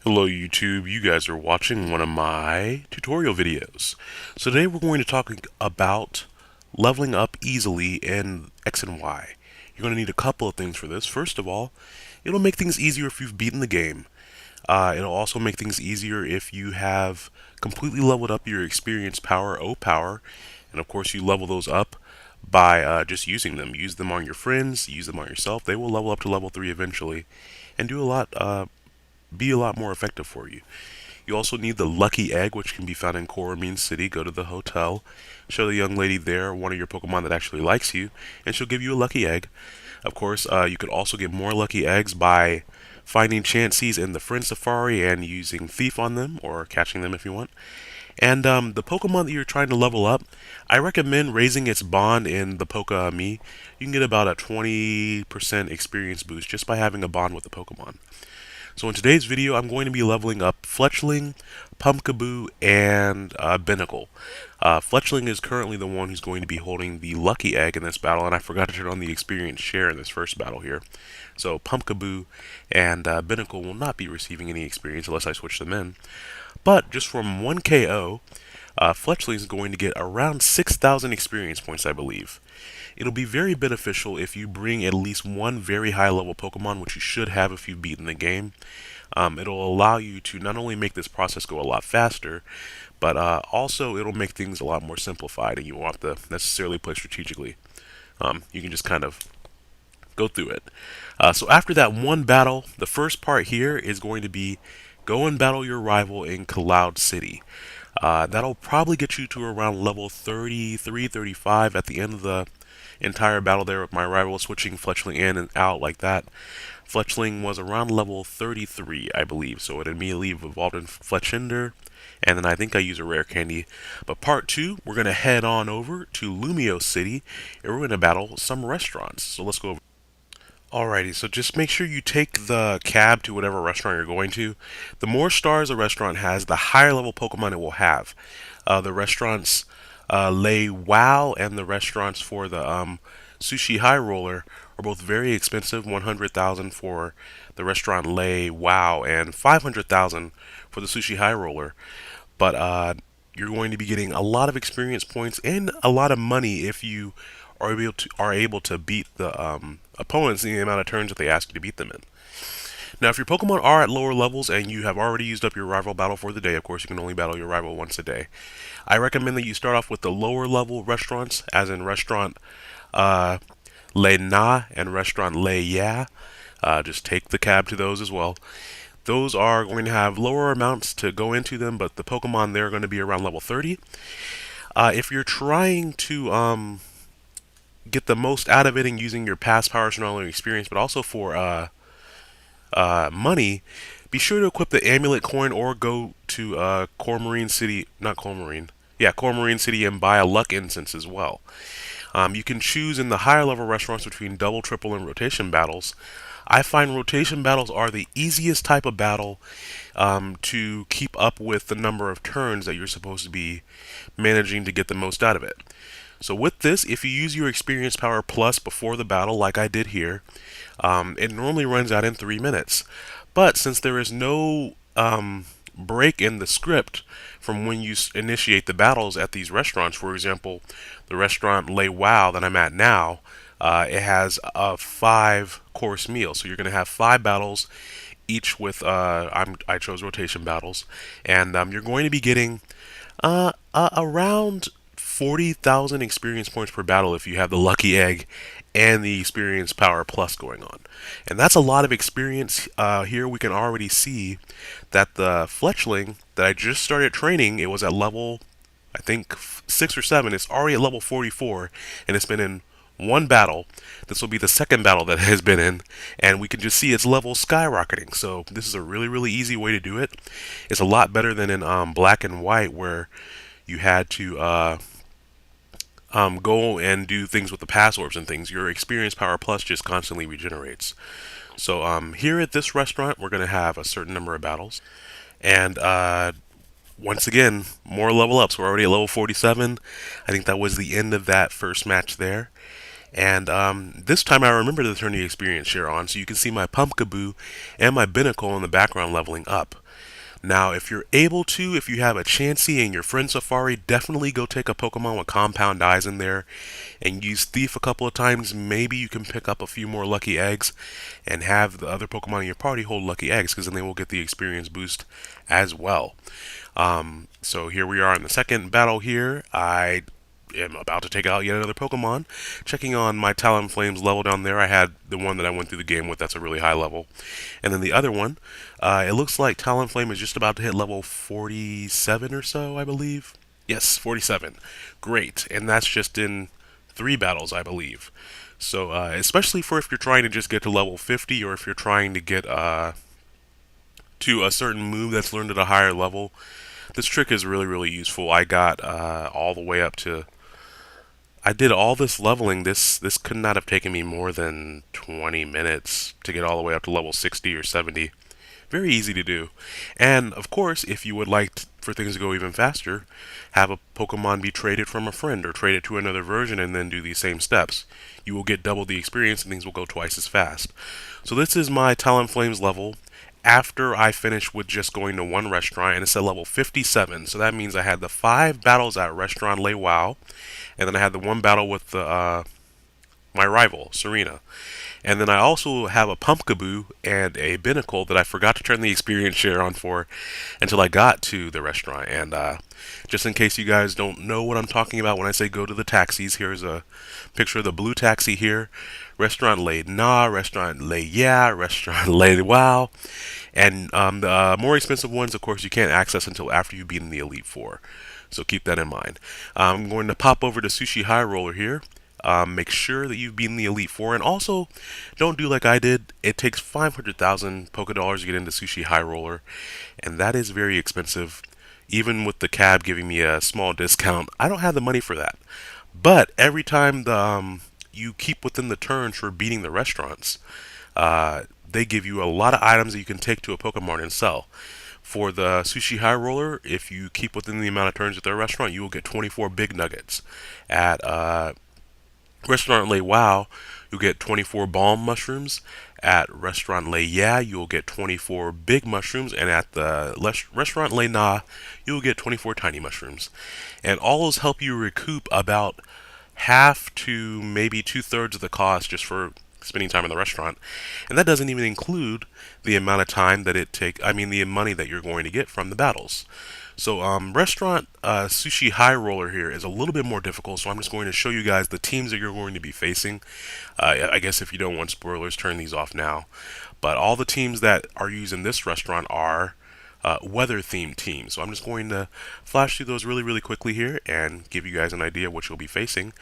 Hello YouTube, you guys are watching one of my tutorial videos. So today we're going to talk about leveling up easily in X and Y. You're going to need a couple of things for this. First of all, it'll make things easier if you've beaten the game. It'll also make things easier if you have completely leveled up your experience power, O power, and of course you level those up by just using them. Use them on your friends, use them on yourself. They will level up to level 3 eventually and do a lot be a lot more effective for you. You also need the lucky egg, which can be found in Coromine City. Go to the hotel, show the young lady there one of your Pokemon that actually likes you, and she'll give you a lucky egg. Of course, you could also get more lucky eggs by finding Chanseys in the Friend Safari and using Thief on them, or catching them if you want. And the Pokemon that you're trying to level up, I recommend raising its bond in the Poke-Me. You can get about a 20% experience boost just by having a bond with the Pokemon. So in today's video, I'm going to be leveling up Fletchling, Pumpkaboo, and Binnacle. Fletchling is currently the one who's going to be holding the lucky egg in this battle, and I forgot to turn on the experience share in this first battle here. So Pumpkaboo and Binnacle will not be receiving any experience unless I switch them in. But just from 1 KO, Fletchling is going to get around 6,000 experience points, I believe. It'll be very beneficial if you bring at least one very high level Pokemon, which you should have if you've beaten the game. It'll allow you to not only make this process go a lot faster, but also it'll make things a lot more simplified, and you won't have to necessarily play strategically. You can just kind of go through it. So after that one battle, the first part here is going to be go and battle your rival in Cloud City. That'll probably get you to around level 33, 35 at the end of the entire battle there with my rival, switching Fletchling in and out like that. Fletchling was around level 33, I believe, so it immediately evolved in Fletchinder, and then I think I use a rare candy. But part 2, we're going to head on over to Lumio City, and we're going to battle some restaurants. So let's go over. Alrighty, so just make sure you take the cab to whatever restaurant you're going to. The more stars a restaurant has, the higher level Pokemon it will have. The restaurants Lei Wow and the restaurants for the Sushi High Roller are both very expensive. 100,000 for the restaurant Lei Wow and 500,000 for the Sushi High Roller. But you're going to be getting a lot of experience points and a lot of money if you are able to beat the opponents in the amount of turns that they ask you to beat them in. Now, if your Pokemon are at lower levels and you have already used up your rival battle for the day, of course you can only battle your rival once a day, I recommend that you start off with the lower level restaurants, as in restaurant Le Na and restaurant Le Ya. Just take the cab to those as well. Those are going to have lower amounts to go into them, but the Pokemon there are going to be around level 30. If you're trying to get the most out of it and using your past powers, not only experience, but also for money, be sure to equip the amulet coin or go to Coromine City, not Coromine, yeah, Coromine City, and buy a luck incense as well. You can choose in the higher level restaurants between double, triple, and rotation battles. I find rotation battles are the easiest type of battle to keep up with the number of turns that you're supposed to be managing to get the most out of it. So with this, if you use your experience power plus before the battle, like I did here, it normally runs out in 3 minutes. But since there is no break in the script from when you initiate the battles at these restaurants, for example, the restaurant Lei Wow that I'm at now, it has a 5-course meal. So you're going to have 5 battles, each with, I chose rotation battles, and you're going to be getting around 40,000 experience points per battle if you have the lucky egg and the experience power plus going on. And that's a lot of experience. Here we can already see that the Fletchling that I just started training, it was at level, I think, 6 or 7. It's already at level 44, and it's been in one battle. This will be the second battle that it has been in, and we can just see its level skyrocketing. So this is a really, really easy way to do it. It's a lot better than in Black and White, where you had to go and do things with the pass orbs and things. Your experience power plus just constantly regenerates. So here at this restaurant, we're going to have a certain number of battles. And once again, more level ups. We're already at level 47. I think that was the end of that first match there. And this time I remember to turn the experience share on, so you can see my Pumpkaboo and my Binnacle in the background leveling up. Now, if you're able to, if you have a Chansey and your friend Safari, definitely go take a Pokemon with Compound Eyes in there and use Thief a couple of times. Maybe you can pick up a few more lucky eggs and have the other Pokemon in your party hold lucky eggs, because then they will get the experience boost as well. So here we are in the second battle here. I am about to take out yet another Pokemon. Checking on my Talonflame's level down there, I had the one that I went through the game with. That's a really high level. And then the other one, it looks like Talonflame is just about to hit level 47 or so, I believe. Yes, 47. Great. And that's just in 3 battles, I believe. So, especially for if you're trying to just get to level 50, or if you're trying to get to a certain move that's learned at a higher level, this trick is really, really useful. I got all the way up to... I did all this leveling. This could not have taken me more than 20 minutes to get all the way up to level 60 or 70. Very easy to do. And, of course, if you would like for things to go even faster, have a Pokemon be traded from a friend or traded to another version and then do these same steps. You will get double the experience and things will go twice as fast. So this is my Talonflame's level after I finished with just going to one restaurant, and it's at level 57. So that means I had the 5 battles at Restaurant Le Wow, and then I had the 1 battle with the my rival, Serena. And then I also have a Pumpkaboo and a Binnacle that I forgot to turn the experience share on for until I got to the restaurant. And just in case you guys don't know what I'm talking about when I say go to the taxis, here's a picture of the blue taxi here. Restaurant Le Na, Restaurant Le Yeah, Restaurant Le Wow. And the more expensive ones, of course, you can't access until after you've beaten the Elite Four. So keep that in mind. I'm going to pop over to Sushi High Roller here. Make sure that you've beaten the Elite Four, and also don't do like I did. It takes 500,000 Poké Dollars to get into Sushi High Roller, and that is very expensive. Even with the cab giving me a small discount, I don't have the money for that. But every time you keep within the turns for beating the restaurants, they give you a lot of items that you can take to a Pokemon and sell. For the Sushi High Roller, if you keep within the amount of turns at their restaurant, you will get 24 big nuggets. At Restaurant Le Wow, you'll get 24 balm mushrooms. At Restaurant Le Yeah, you'll get 24 big mushrooms. And at the Restaurant Le Na, you'll get 24 tiny mushrooms. And all those help you recoup about half to maybe 2/3 of the cost just for spending time in the restaurant. And that doesn't even include the amount of time that the money that you're going to get from the battles. So restaurant Sushi High Roller here is a little bit more difficult, so I'm just going to show you guys the teams that you're going to be facing. I guess if you don't want spoilers, turn these off now. But all the teams that are using this restaurant are weather-themed teams. So I'm just going to flash through those really, really quickly here and give you guys an idea of what you'll be facing.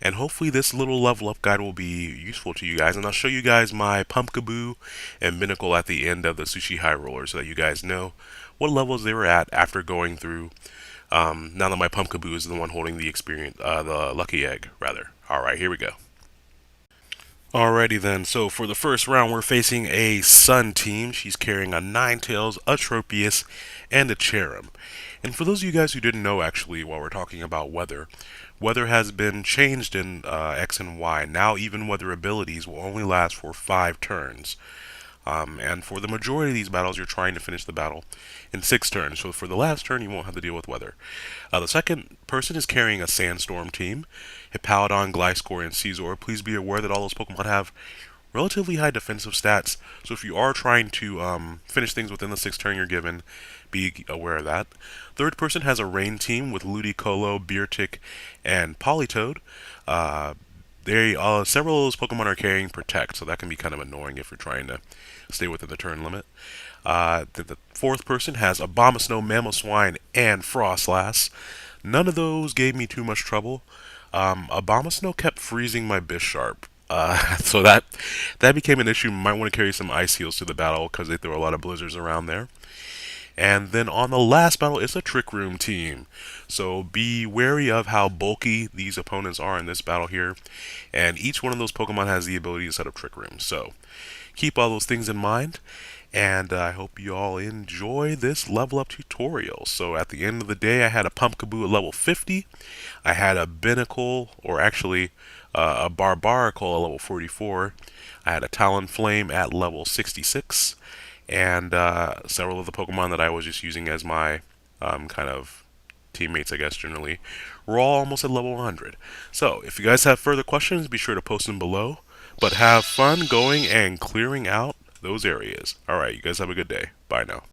And hopefully this little level up guide will be useful to you guys. And I'll show you guys my Pumpkaboo and Binnacle at the end of the Sushi High Roller so that you guys know what levels they were at after going through. Now that my Pumpkaboo is the one holding the the lucky egg, rather. Alright, here we go. Alrighty then, so for the first round we're facing a Sun team. She's carrying a Ninetales, a Tropius, and a Cherim. And for those of you guys who didn't know, actually, while we're talking about weather, weather has been changed in X and Y. Now even weather abilities will only last for 5 turns. And for the majority of these battles, you're trying to finish the battle in 6 turns. So for the last turn, you won't have to deal with weather. The second person is carrying a Sandstorm team. Hippowdon, Gliscor, and Caesar. Please be aware that all those Pokemon have relatively high defensive stats. So if you are trying to finish things within the 6th turn you're given, be aware of that. Third person has a Rain team with Ludicolo, Beartic, and Politoed. Several of those Pokemon are carrying Protect, so that can be kind of annoying if you're trying to stay within the turn limit. The fourth person has Abomasnow, Mamoswine, and Frostlass. None of those gave me too much trouble. Abomasnow kept freezing my Bisharp. So that became an issue. Might want to carry some Ice Heals to the battle because they throw a lot of blizzards around there. And then on the last battle, it's a Trick Room team. So be wary of how bulky these opponents are in this battle here. And each one of those Pokemon has the ability to set up Trick Rooms. So keep all those things in mind. And I hope you all enjoy this level up tutorial. So at the end of the day, I had a Pumpkaboo at level 50. I had a Binnacle, or actually a Barbaracle at level 44. I had a Talonflame at level 66. and several of the Pokemon that I was just using as my kind of teammates, I guess, generally, were all almost at level 100. So, if you guys have further questions, be sure to post them below. But have fun going and clearing out those areas. Alright, you guys have a good day. Bye now.